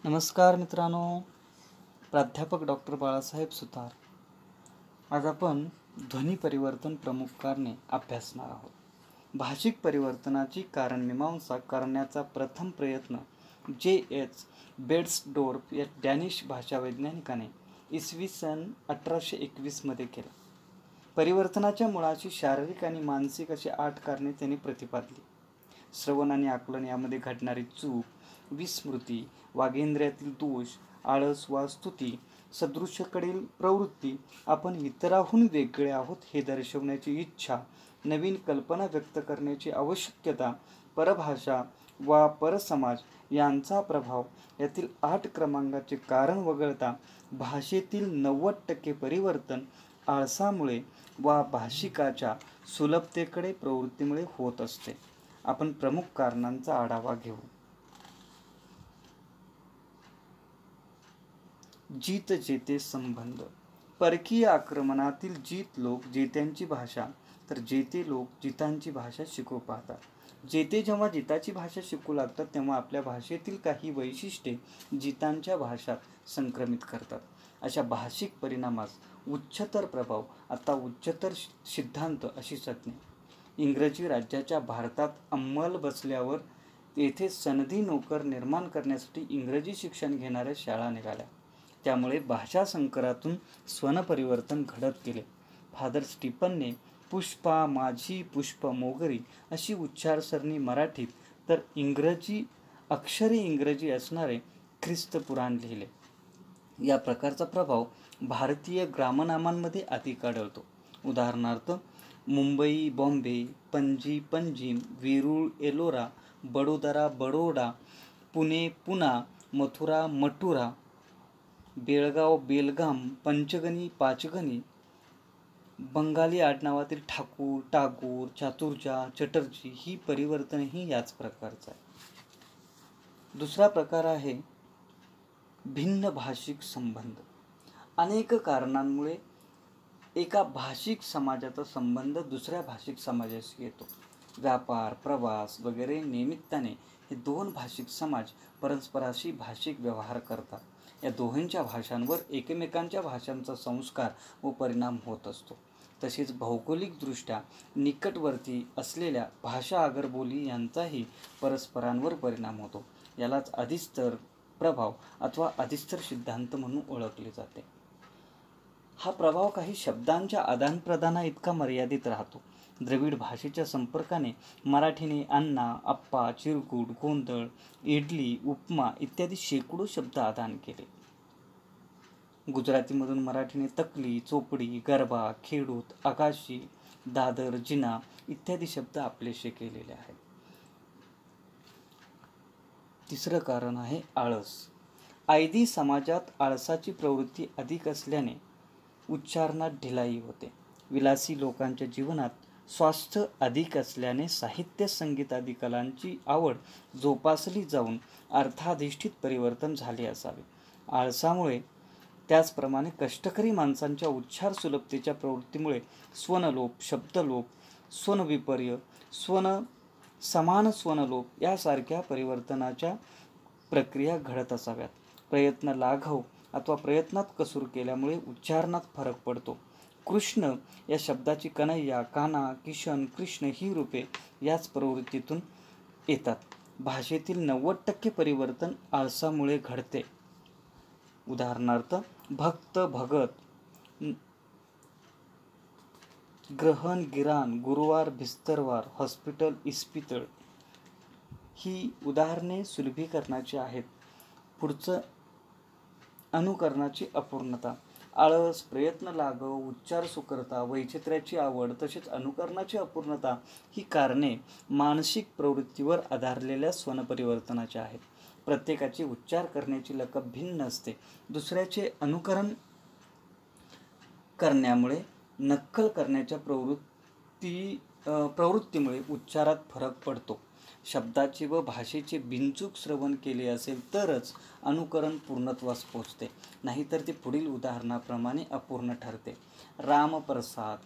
नमस्कार मित्रांनो, प्राध्यापक डॉक्टर बाळासाहेब सुतार. आज आपण ध्वनी परिवर्तन प्रमुख कारणे अभ्यासणार आहोत. भाषिक परिवर्तनाची कारणमीमांसा करण्याचा प्रथम प्रयत्न J.H. बेड्सडोर्फ या डॅनिश भाषावैज्ञानिकाने इसवी सन 1821 मध्ये केला. परिवर्तनाच्या मुळाशी शारीरिक आणि मानसिक अशी 8 कारणे त्यांनी प्रतिपादली. श्रवण आणि आकलन यामध्ये घडणारी चूक, विस्मृती, वागेंद्रियातील दोष, आळस वा स्तुती, सदृश्याकडील प्रवृत्ती, आपण इतरांहून वेगळे आहोत हे दर्शवण्याची इच्छा, नवीन कल्पना व्यक्त करण्याची आवश्यकता, परभाषा वा परसमाज यांचा प्रभाव, यातील 8 क्रमांकाचे कारण वगळता भाषेतील 90% परिवर्तन आळसामुळे वा भाषिकाच्या सुलभतेकडे प्रवृत्तीमुळे होत असते. आपण प्रमुख कारणांचा आढावा घेऊ. जीत जेते संबंध. परकीय आक्रमणातील जीत लोक जेत्यांची भाषा तर जेते लोक जितांची भाषा शिकू पाहतात. जेते जेव्हा जिताची भाषा शिकू लागतात तेव्हा आपल्या भाषेतील काही वैशिष्ट्ये जितांच्या भाषात संक्रमित करतात. अशा भाषिक परिणामास उच्चतर प्रभाव अथवा उच्चतर सिद्धांत अशी संज्ञा. इंग्रजी राज्याच्या भारतात अंमल बसल्यावर येथे सनदी नोकर निर्माण करण्यासाठी इंग्रजी शिक्षण घेणाऱ्या शाळा निघाल्या. त्यामुळे भाषा संकरातून स्वनपरिवर्तन घडत गेले. फादर स्टीफनने पुष्पा माझी पुष्प मोगरी अशी उच्चारसरणी मराठीत तर इंग्रजी अक्षरे इंग्रजी असणारे ख्रिस्त पुराण लिहिले. या प्रकारचा प्रभाव भारतीय ग्रामनामांमध्ये अधिक आढळतो. उदाहरणार्थ मुंबई बॉम्बे, पणजी पंजीम, वेरूळ एलोरा, बडोदरा बडोडा, पुणे पुना, मथुरा मटुरा, बेळगाव बेलगाम, पंचगणी पाचगणी. बंगाली आडनावातील ठाकूर टागोर, चातुर्जा चटर्जी ही परिवर्तनही याच प्रकारचं आहे. दुसरा प्रकार आहे भिन्न भाषिक संबंध. अनेक कारणांमुळे एका भाषिक समाजाचा संबंध दुसऱ्या भाषिक समाजाशी येतो. व्यापार प्रवास वगैरे निमित्ताने हे 2 भाषिक समाज परस्पराशी भाषिक व्यवहार करतात. या दोहोंच्या भाषांवर एकमेकांच्या भाषांचा संस्कार व परिणाम होत असतो. तसेच भौगोलिकदृष्ट्या निकटवर्ती असलेल्या भाषा आगरबोली यांचाही परस्परांवर परिणाम होतो. यालाच अधिस्तर प्रभाव अथवा अधिस्तर सिद्धांत म्हणून ओळखले जाते. हा प्रभाव काही शब्दांच्या आदानप्रदाना इतका मर्यादित राहतो. द्रविड भाषेच्या संपर्काने मराठीने अण्णा अप्पा चिरकुट गोंधळ इडली उपमा इत्यादी शेकडो शब्द आदान केले. गुजरातीमधून मराठीने तकली चोपडी गरबा खेडूत आकाशी दादर जिना इत्यादी शब्द आपलेसे केलेले आहेत. तिसरं कारण आहे आळस. आयदी समाजात आळसाची प्रवृत्ती अधिक असल्याने उच्चारणात ढिलाई होते. विलासी लोकांच्या जीवनात स्वास्थ्य अधिक असल्याने साहित्य संगीत आदी कलांची आवड जोपासली जाऊन अर्थाधिष्ठित परिवर्तन झाले असावे. आळसामुळे त्याचप्रमाणे कष्टकरी माणसांच्या उच्चार सुलभतेच्या प्रवृत्तीमुळे स्वनलोप शब्दलोप स्वनविपर्य समान स्वनलोप यासारख्या परिवर्तनाच्या प्रक्रिया घडत असाव्यात. प्रयत्न लाघव अथवा प्रयत्नात कसूर केल्यामुळे उच्चारणात फरक पडतो. कृष्ण या शब्दाची कन्हैया कान्हा किशन कृष्ण ही रूपे याच प्रवृत्तीतून येतात. भाषेतील 90% परिवर्तन आळसामुळे घडते. उदाहरणार्थ भक्त भगत, ग्रहण गिराण, गुरुवार भिस्तरवार, हॉस्पिटल इस्पितळ ही उदाहरणे सुलभीकरणाची आहेत. पुढचं अनुकरणाची अपूर्णता. आळस प्रयत्न लाघव उच्चार सुकरता वैचित्र्याची आवड तसेच अनुकरणाची अपूर्णता ही कारणे मानसिक प्रवृत्तीवर आधारलेल्या स्वनपरिवर्तनाची आहेत. प्रत्येकाची उच्चार करण्याची लकब भिन्न असते. दुसऱ्याचे अनुकरण करण्यामुळे नक्कल करण्याच्या प्रवृत्तीमुळे उच्चारात फरक पडतो. शब्दाचे व भाषेचे बिनचूक श्रवण केले असेल तरच अनुकरण पूर्णत्वास पोचते, नाहीतर ते पुढील उदाहरणाप्रमाणे अपूर्ण ठरते. रामप्रसाद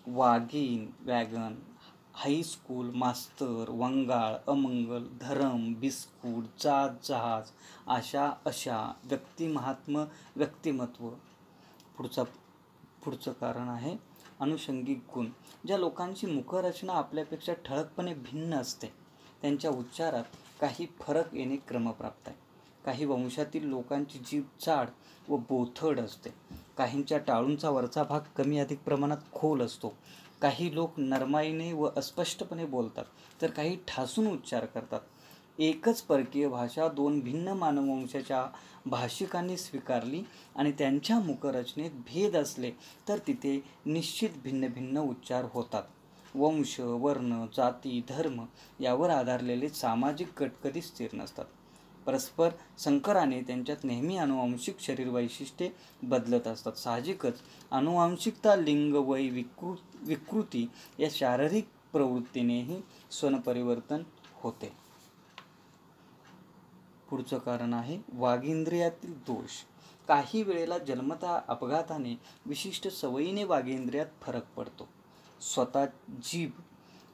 वागीन वॅगन हायस्कूल, मास्तर, वंगाळ, अमंगल, धरम, बिस्कूट, जात, जहाज, आशा, अशा, व्यक्ती, महात्म, व्यक्तिमत्व. पुढचं कारण आहे अनुषंगिक गुण. ज्या लोकांची मुखरचना आपल्यापेक्षा ठळकपणे भिन्न असते त्यांच्या उच्चारात काही फरक येणे क्रमप्राप्त आहे. काही वंशातील लोकांची जीभ जाड व बोथड असते. काहींच्या टाळूंचा वरचा भाग कमी अधिक प्रमाणात खोल असतो. काही लोक नरमाईने व अस्पष्टपणे बोलतात तर काही ठासून उच्चार करतात. एकच परकीय भाषा दोन भिन्न मानववंशाच्या भाषिकांनी स्वीकारली आणि त्यांच्या मुखरचनेत भेद असले तर तिथे निश्चित भिन्न भिन्न उच्चार होतात. वंश, वर्ण, जाती, धर्म यावर आधारलेले सामाजिक गट कधी स्थिर नसतात. परस्पर संकराने त्यांच्यात नेहमी अनुवांशिक शरीर वैशिष्ट्ये बदलत असतात. साहजिकच अनुवांशिकता, लिंग, वय, विकृती या शारीरिक प्रवृत्तीनेही स्वनपरिवर्तन होते. पुढचं कारण आहे वागींद्रियातील दोष. काही वेळेला जन्मतः अपघाताने विशिष्ट सवयीने वागेंद्रियात फरक पडतो. स्वतः जीभ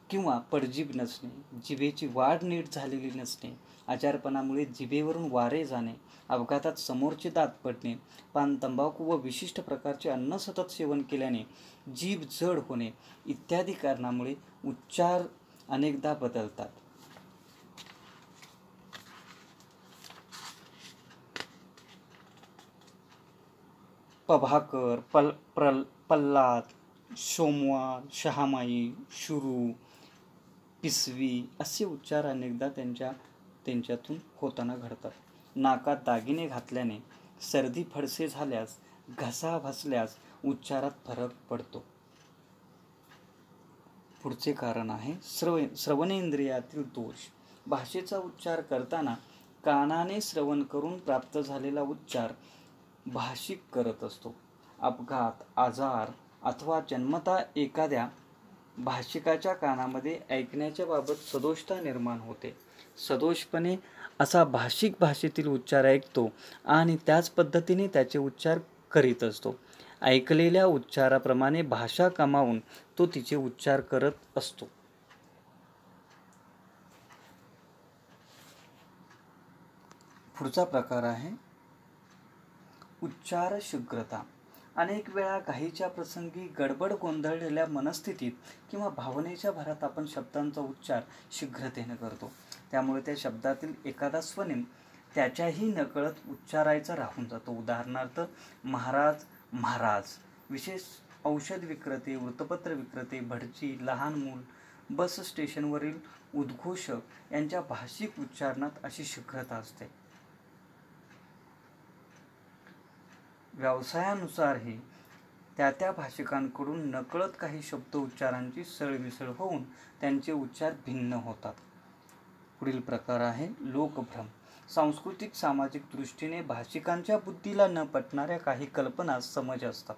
किंवा पडजीभ नसणे, जिभेची वाढ नीट झालेली नसणे, आजारपणामुळे जिभेवरून वारे जाणे, अपघातात समोरचे दात पडणे, पान, तंबाखू व विशिष्ट प्रकारचे अन्न सतत सेवन केल्याने जीभ जड होणे इत्यादी कारणामुळे उच्चार अनेकदा बदलतात. प्रभाकर, पल्लाद, सोमवार, शहामाई, शुरू, पिसवी असे उच्चार अनेकदा त्यांच्यातून होताना घडतात. नाकात दागिने घातल्याने, सर्दी फडसे झाल्यास, घसा भसल्यास उच्चारात फरक पडतो. पुढचे कारण आहे श्रवणेंद्रियातील दोष. भाषेचा उच्चार करताना कानाने श्रवण करून प्राप्त झालेला उच्चार भाषिक करत असतो. अपघात, आजार अथवा जन्मतः एखाद्या भाषिकाच्या कानामध्ये ऐकण्याच्या बाबत सदोषता निर्माण होते. सदोषपणे असा भाषिक भाषेतील उच्चार ऐकतो आणि त्याच पद्धतीने त्याचे उच्चार करीत असतो. ऐकलेल्या उच्चाराप्रमाणे भाषा कमावून तो तिचे उच्चार करत असतो. पुढचा प्रकार आहे उच्चार शीघ्रता. अनेक वेळा घाईच्या प्रसंगी गडबड गोंधळलेल्या मनस्थितीत किंवा भावनेच्या भरात आपण शब्दांचा उच्चार शीघ्रतेने करतो. त्यामुळे त्या शब्दातील एखादा स्वनेम त्याच्याही नकळत उच्चारायचा राहून जातो. उदाहरणार्थ महाराज, महाराज. विशेष औषध विक्रेते, वृत्तपत्र विक्रेते, भटजी, लहान मूल, बस स्टेशनवरील उद्घोषक यांच्या भाषिक उच्चारणात अशी शीघ्रता असते. व्यवसायानुसारही त्या भाषिकांकडून नकळत काही शब्द उच्चारांची सरमिसळ होऊन त्यांचे उच्चार भिन्न होतात. पुढील प्रकार आहे लोकभ्रम. सांस्कृतिक सामाजिक दृष्टीने भाषिकांच्या बुद्धीला न पटणाऱ्या काही कल्पना समज असतात.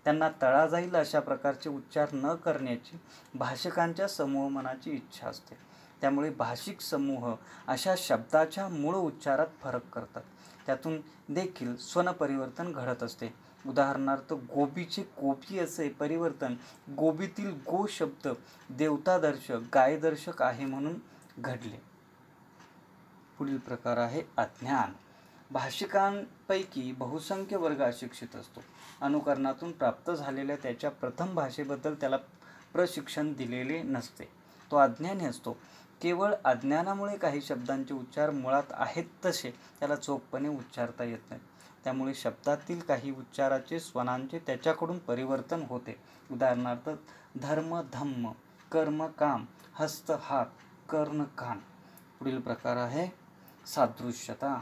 त्यांना तळा जाईल अशा प्रकारचे उच्चार न करण्याची भाषिकांच्या समूह मनाची इच्छा असते. त्यामुळे भाषिक समूह अशा शब्दाच्या मूळ उच्चारात फरक करतात. त्यातून देखील स्वन परिवर्तन घडत असते. उदाहरणार्थ गोबीचे गोपी असे परिवर्तन गोबीतील गो शब्द देवतादर्शक, गायदर्शक आहे म्हणून घडले. पुढील प्रकार आहे अज्ञान. भाषिकांपैकी बहुसंख्य वर्ग अशिक्षित असतो. अनुकरणातून प्राप्त झालेल्या त्याच्या प्रथम भाषेबद्दल त्याला प्रशिक्षण दिलेले नसते. तो अज्ञानी असतो. केवळ अज्ञानामुळे काही शब्दांचे उच्चार मुळात आहेत तसे त्याला चोखपणे उच्चारता येत नाहीत. त्यामुळे शब्दातील काही उच्चाराचे स्वनांचे त्याच्याकडून परिवर्तन होते. उदाहरणार्थ धर्म, धम्म, कर्म, काम, हस्त, हात, कर्ण, कान. पुढील प्रकार आहे सादृश्यता.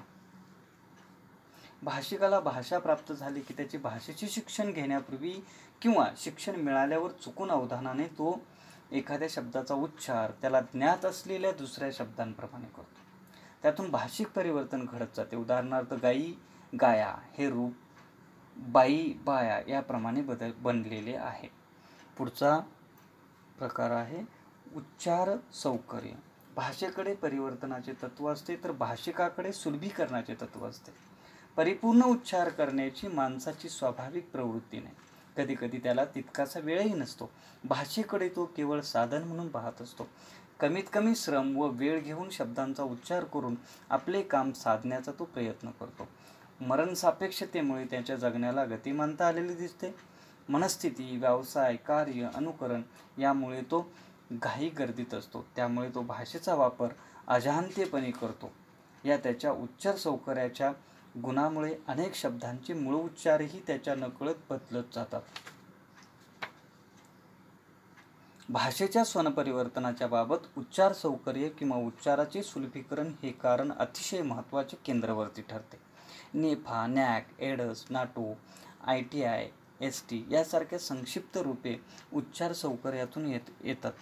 भाषिकाला भाषा प्राप्त झाली की त्याची भाषेचे शिक्षण घेण्यापूर्वी किंवा शिक्षण मिळाल्यावर चुकून अवधानाने तो एखाद्या शब्दाचा उच्चार त्याला ज्ञात असलेल्या दुसऱ्या शब्दांप्रमाणे करतो. त्यातून भाषिक परिवर्तन घडत जाते. उदाहरणार्थ गाई, गाया हे रूप बाई, बाया याप्रमाणे बनलेले आहे. पुढचा प्रकार आहे उच्चार सौकर्य. भाषेकडे परिवर्तनाचे तत्व असते तर भाषिकाकडे सुलभीकरणाचे तत्व असते. परिपूर्ण उच्चार करण्याची माणसाची स्वाभाविक प्रवृत्ती नाही. कधी कधी त्याला तितकासा वेळही नसतो. भाषेकडे तो केवळ साधन म्हणून पाहत असतो. कमीत कमी श्रम व वेळ घेऊन शब्दांचा उच्चार करून आपले काम साधण्याचा तो प्रयत्न करतो. मरण सापेक्षतेमुळे त्याच्या जगण्याला गतिमानता आलेली दिसते. मनस्थिती, व्यवसाय, कार्य, अनुकरण यामुळे तो घाई गर्दीत असतो. त्यामुळे तो भाषेचा वापर अजाणतेपणे करतो. या त्याच्या उच्चार सौकर्याच्या गुणामुळे अनेक शब्दांचे मूळ उच्चारही त्याच्या नकळत बदलत जातात. भाषेच्या स्वनपरिवर्तनाच्या बाबत उच्चार सौकर्य किंवा उच्चाराचे सुलभीकरण हे कारण अतिशय महत्त्वाचे केंद्रवर्ती ठरते. NEFA, NAAC, AIDS, NATO, ITI, ST यासारख्या संक्षिप्त रूपे उच्चार सौकर्यातून येतात.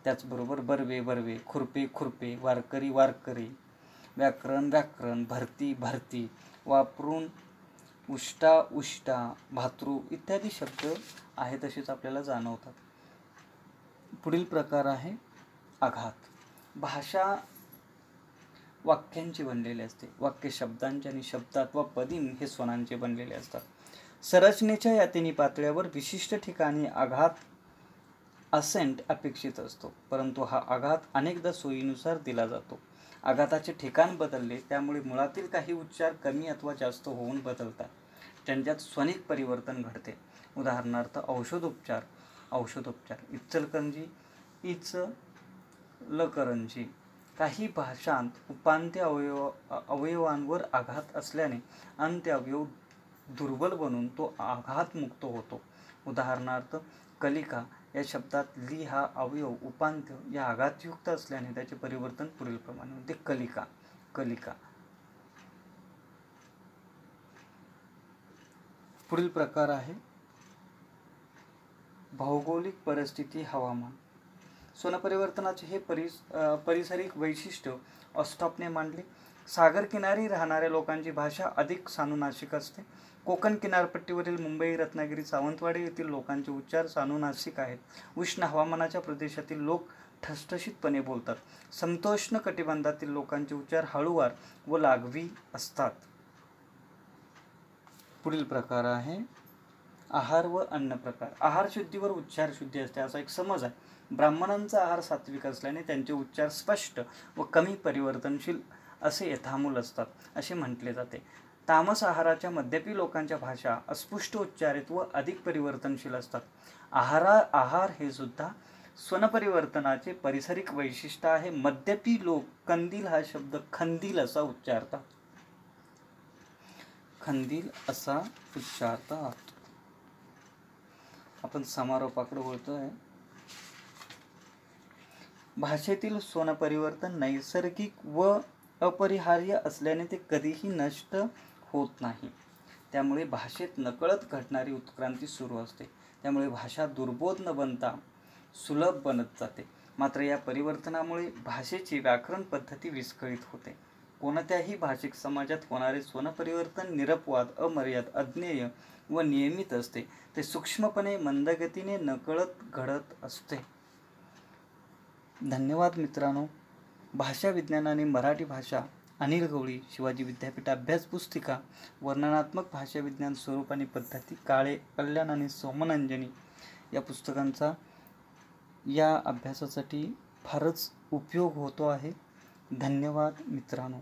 त्याचबरोबर बर्वे बर्वे, खुरपे खुरपे, वारकरी वारकरी, व्याकरण व्याकरण, भरती भरती वापरून उष्टा उष्टा, भातृ इत्यादी शब्द आहेत तसेच आपल्याला जाणवतात. पुढील प्रकार आहे आघात. भाषा वाक्यांची बनलेली असते. वाक्य शब्दांचे आणि शब्दात व पदी हे स्वनांचे बनलेले असतात. संरचनेच्या या तिन्ही पातळ्यावर विशिष्ट ठिकाणी आघात असेंट अपेक्षित असतो, परंतु हा आघात अनेकदा सोयीनुसार दिला जातो. आघाताचे ठिकाण बदलले त्यामुळे मुळातील काही उच्चार कमी अथवा जास्त होऊन बदलतात. त्यांच्यात स्वनिक परिवर्तन घडते. उदाहरणार्थ औषधोपचार, औषधोपचार, इचलकरंजी, इचलकरंजी. काही भाषांत उपांत्य अवयवांवर आघात असल्याने अंत्य अवयव दुर्बल बनून तो आघातमुक्त होतो. उदाहरणार्थ कलिका या शब्दात ली हा अवयव उपांत्य या आघातयुक्त असल्याने त्याचे परिवर्तन पुढील प्रमाणे होते. कलिका कलिका. पुढील प्रकार आहे भौगोलिक परिस्थिती, हवामान. स्वनपरिवर्तनाचे हे परिसरिक वैशिष्ट्य ऑस्टॉपने मांडले. सागर किनारी राहणाऱ्या लोकांची भाषा अधिक सानुनासिक असते. कोकण किनारपट्टीवरील मुंबई, रत्नागिरी, सावंतवाडी येथील लोकांचे उच्चार सानुनासिक आहेत. उष्ण हवामानाच्या प्रदेशातील लोक ठसठशीतपणे बोलतात. समतोष्ण कटिबंधातील लोकांचे उच्चार हळूवार व लागवी असतात. पुढील प्रकार आहे आहार व अन्न प्रकार. आहार शुद्धीवर उच्चार शुद्धी असते असा एक समज आहे. ब्राह्मणांचा आहार सात्विक असल्याने त्यांचे उच्चार स्पष्ट व कमी परिवर्तनशील असे यथामूल असतात असे म्हटले जाते. तामस आहाराच्या मद्यपी लोकांच्या भाषा अस्पष्ट उच्चारित व अधिक परिवर्तनशील असतात. आहार हे सुद्धा स्वनपरिवर्तनाचे परिसरिक वैशिष्ट्य आहे. मद्यपी लोक कंदील हा शब्द खंदील असा उच्चारतात. खंदील असा उच्चारतात. आपण समारोपाकडे वळतोय. भाषेतील स्वनपरिवर्तन नैसर्गिक व अपरिहार्य असल्याने ते कधीही नष्ट होत नाही. त्यामुळे भाषेत नकळत घडणारी उत्क्रांती सुरू असते. त्यामुळे भाषा दुर्बोध न बनता सुलभ बनत जाते. मात्र या परिवर्तनामुळे भाषेची व्याकरण पद्धती विस्कळीत होते. कोणत्याही भाषिक समाजात होणारे स्वनपरिवर्तन निरपवाद, अमर्याद, अज्ञेय व नियमित असते. ते सूक्ष्मपणे, मंदगतीने, नकळत घडत असते. धन्यवाद मित्रांनो. भाषा विज्ञान आणि मराठी भाषा, अनिल गवळी, शिवाजी विद्यापीठ अभ्यास पुस्तिका, वर्णनात्मक भाषा विज्ञान स्वरूप आणि पद्धती, काळे, कल्याण आणि सोमनंजनी या पुस्तकांचा या अभ्यासासाठी फारच उपयोग होतो आहे. धन्यवाद मित्रांनो.